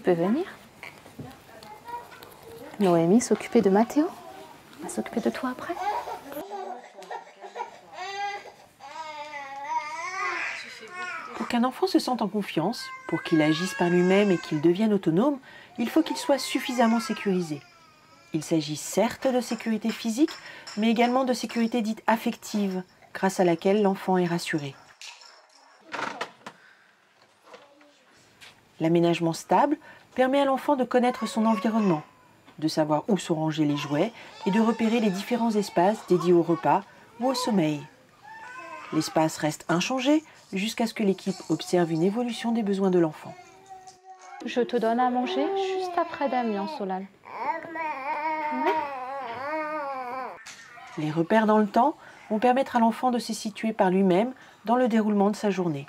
peux venir. Noémie s'occupait de Mathéo. Elle va s'occuper de toi après. Pour qu'un enfant se sente en confiance, pour qu'il agisse par lui-même et qu'il devienne autonome, il faut qu'il soit suffisamment sécurisé. Il s'agit certes de sécurité physique, mais également de sécurité dite affective, grâce à laquelle l'enfant est rassuré. L'aménagement stable permet à l'enfant de connaître son environnement, de savoir où sont rangés les jouets et de repérer les différents espaces dédiés au repas ou au sommeil. L'espace reste inchangé jusqu'à ce que l'équipe observe une évolution des besoins de l'enfant. Je te donne à manger juste après Damien, Solal. Oui. Les repères dans le temps vont permettre à l'enfant de se situer par lui-même dans le déroulement de sa journée.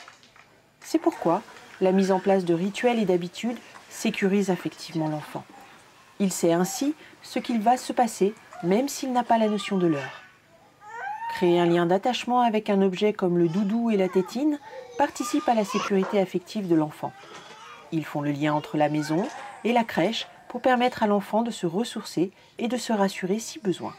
C'est pourquoi la mise en place de rituels et d'habitudes sécurise affectivement l'enfant. Il sait ainsi ce qu'il va se passer, même s'il n'a pas la notion de l'heure. Créer un lien d'attachement avec un objet comme le doudou et la tétine participe à la sécurité affective de l'enfant. Ils font le lien entre la maison et la crèche pour permettre à l'enfant de se ressourcer et de se rassurer si besoin.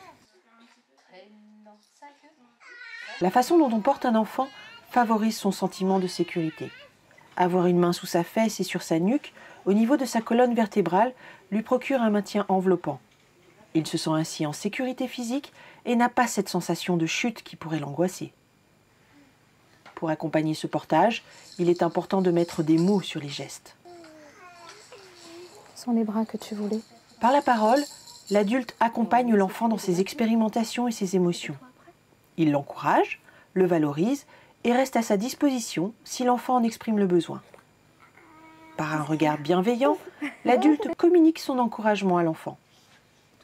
La façon dont on porte un enfant favorise son sentiment de sécurité. Avoir une main sous sa fesse et sur sa nuque, au niveau de sa colonne vertébrale, lui procure un maintien enveloppant. Il se sent ainsi en sécurité physique et n'a pas cette sensation de chute qui pourrait l'angoisser. Pour accompagner ce portage, il est important de mettre des mots sur les gestes. Ce sont les bras que tu voulais. Par la parole, l'adulte accompagne l'enfant dans ses expérimentations et ses émotions. Il l'encourage, le valorise et reste à sa disposition si l'enfant en exprime le besoin. Par un regard bienveillant, l'adulte communique son encouragement à l'enfant.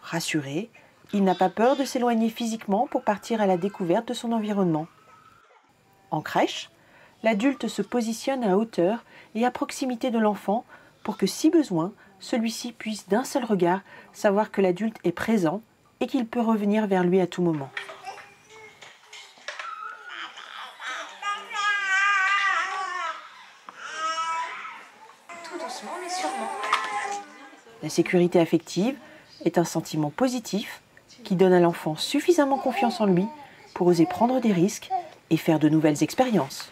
Rassuré, il n'a pas peur de s'éloigner physiquement pour partir à la découverte de son environnement. En crèche, l'adulte se positionne à hauteur et à proximité de l'enfant pour que, si besoin, celui-ci puisse d'un seul regard savoir que l'adulte est présent et qu'il peut revenir vers lui à tout moment. Tout doucement mais sûrement. La sécurité affective est un sentiment positif qui donne à l'enfant suffisamment confiance en lui pour oser prendre des risques et faire de nouvelles expériences.